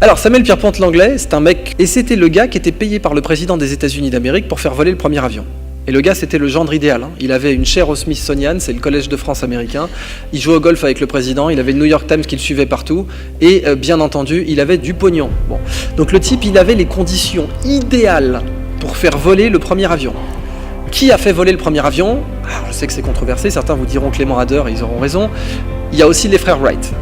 Alors, Samuel Pierpont Langlais, c'est un mec, et c'était le gars qui était payé par le président des États-Unis d'Amérique pour faire voler le premier avion. Et le gars, c'était le gendre idéal. Il avait une chaire au Smithsonian, c'est le Collège de France américain. Il jouait au golf avec le président, il avait le New York Times qui le suivait partout. Et bien entendu, il avait du pognon. Bon. Donc le type, il avait les conditions idéales pour faire voler le premier avion. Qui a fait voler le premier avion? Alors, je sais que c'est controversé, certains vous diront Clément Ader, et ils auront raison. Il y a aussi les frères Wright.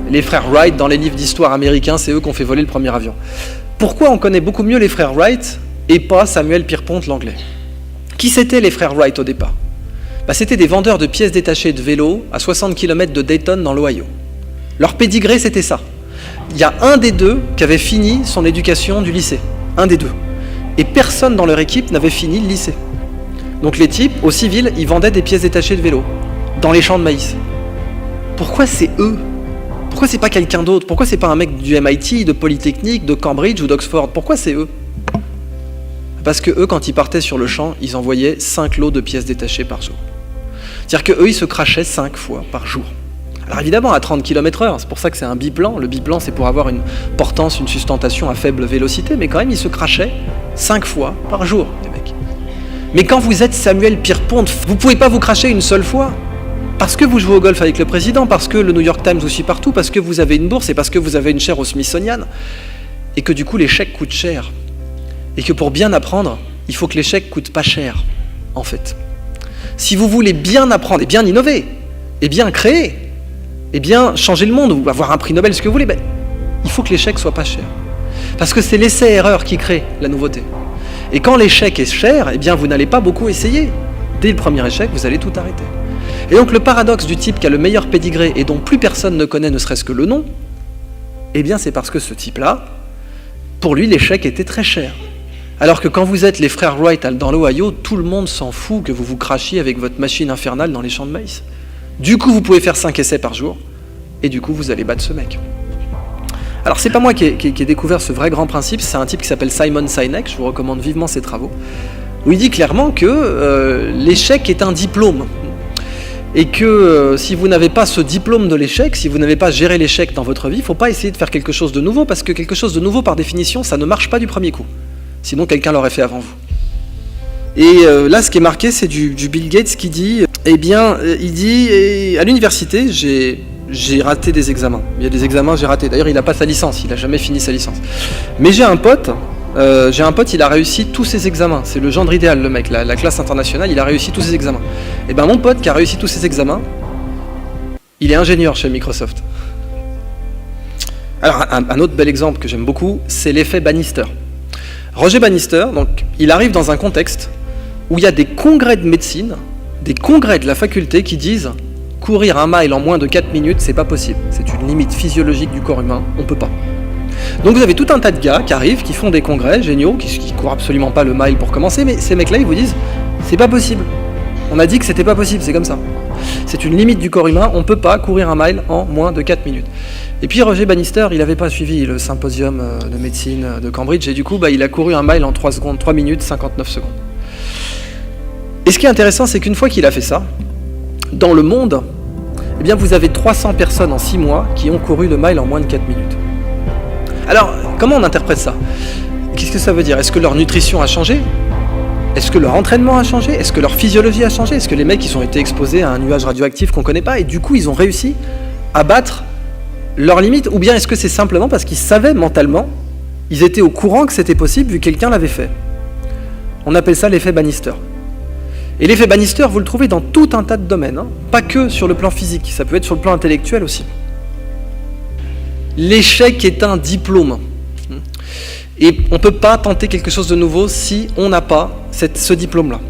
Les frères Wright, dans les livres d'histoire américains, c'est eux qui ont fait voler le premier avion. Pourquoi on connaît beaucoup mieux les frères Wright et pas Samuel Pierpont Langlais? Qui c'étaient les frères Wright au départ? C'était des vendeurs de pièces détachées de vélos à 60 km de Dayton dans l'Ohio. Leur pédigré, c'était ça. Il y a un des deux qui avait fini son éducation du lycée. Un des deux. Et personne dans leur équipe n'avait fini le lycée. Donc les types, au civil, ils vendaient des pièces détachées de vélos dans les champs de maïs. Pourquoi c'est eux? Pourquoi c'est pas quelqu'un d'autre? Pourquoi c'est pas un mec du MIT, de Polytechnique, de Cambridge ou d'Oxford? Pourquoi c'est eux? Parce que eux, quand ils partaient sur le champ, ils envoyaient 5 lots de pièces détachées par jour. C'est-à-dire qu'eux, ils se crachaient 5 fois par jour. Alors évidemment, à 30 km/h, c'est pour ça que c'est un biplan. Le biplan, c'est pour avoir une portance, une sustentation à faible vélocité, mais quand même, ils se crachaient 5 fois par jour, les mecs. Mais quand vous êtes Samuel Pierpont, vous ne pouvez pas vous cracher une seule fois. Parce que vous jouez au golf avec le président, parce que le New York Times vous suit partout, parce que vous avez une bourse et parce que vous avez une chaire au Smithsonian, et que du coup l'échec coûte cher. Et que pour bien apprendre, il faut que l'échec coûte pas cher, en fait. Si vous voulez bien apprendre, et bien innover, et bien créer, et bien changer le monde, ou avoir un prix Nobel, ce que vous voulez, il faut que l'échec soit pas cher. Parce que c'est l'essai-erreur qui crée la nouveauté. Et quand l'échec est cher, eh bien vous n'allez pas beaucoup essayer. Dès le premier échec, vous allez tout arrêter. Et donc le paradoxe du type qui a le meilleur pédigré et dont plus personne ne connaît ne serait-ce que le nom, eh bien c'est parce que ce type-là, pour lui l'échec était très cher. Alors que quand vous êtes les frères Wright dans l'Ohio, tout le monde s'en fout que vous vous crachiez avec votre machine infernale dans les champs de maïs. Du coup vous pouvez faire 5 essais par jour, et du coup vous allez battre ce mec. Alors c'est pas moi qui ai découvert ce vrai grand principe, c'est un type qui s'appelle Simon Sinek, je vous recommande vivement ses travaux, où il dit clairement que l'échec est un diplôme. Et que si vous n'avez pas ce diplôme de l'échec, si vous n'avez pas géré l'échec dans votre vie, il ne faut pas essayer de faire quelque chose de nouveau, parce que quelque chose de nouveau, par définition, ça ne marche pas du premier coup. Sinon, quelqu'un l'aurait fait avant vous. Et là, ce qui est marqué, c'est du Bill Gates qui dit, il dit, à l'université, j'ai raté des examens. Il y a des examens, j'ai raté. D'ailleurs, il n'a pas sa licence, il n'a jamais fini sa licence. Mais j'ai un pote, il a réussi tous ses examens. C'est le gendre idéal, le mec, la classe internationale, il a réussi tous ses examens. Et ben mon pote qui a réussi tous ses examens, il est ingénieur chez Microsoft. Alors un autre bel exemple que j'aime beaucoup, c'est l'effet Bannister. Roger Bannister, donc, il arrive dans un contexte où il y a des congrès de médecine, des congrès de la faculté qui disent courir 1 mile en moins de 4 minutes, c'est pas possible. C'est une limite physiologique du corps humain, on peut pas. Donc vous avez tout un tas de gars qui arrivent, qui font des congrès géniaux, qui courent absolument pas le mile pour commencer, mais ces mecs-là, ils vous disent, c'est pas possible. On a dit que c'était pas possible, c'est comme ça. C'est une limite du corps humain, on peut pas courir 1 mile en moins de 4 minutes. Et puis Roger Bannister, il n'avait pas suivi le symposium de médecine de Cambridge, et du coup, il a couru 1 mile en 3 minutes 59 secondes. Et ce qui est intéressant, c'est qu'une fois qu'il a fait ça, dans le monde, eh bien, vous avez 300 personnes en 6 mois qui ont couru le mile en moins de 4 minutes. Alors, comment on interprète ça? Qu'est-ce que ça veut dire? Est-ce que leur nutrition a changé? Est-ce que leur entraînement a changé? Est-ce que leur physiologie a changé? Est-ce que les mecs, ils ont été exposés à un nuage radioactif qu'on ne connaît pas et du coup, ils ont réussi à battre leurs limites? Ou bien est-ce que c'est simplement parce qu'ils savaient mentalement, ils étaient au courant que c'était possible vu que quelqu'un l'avait fait? On appelle ça l'effet Bannister. Et l'effet Bannister, vous le trouvez dans tout un tas de domaines, hein, pas que sur le plan physique, ça peut être sur le plan intellectuel aussi. L'échec est un diplôme. Et on ne peut pas tenter quelque chose de nouveau si on n'a pas ce diplôme-là.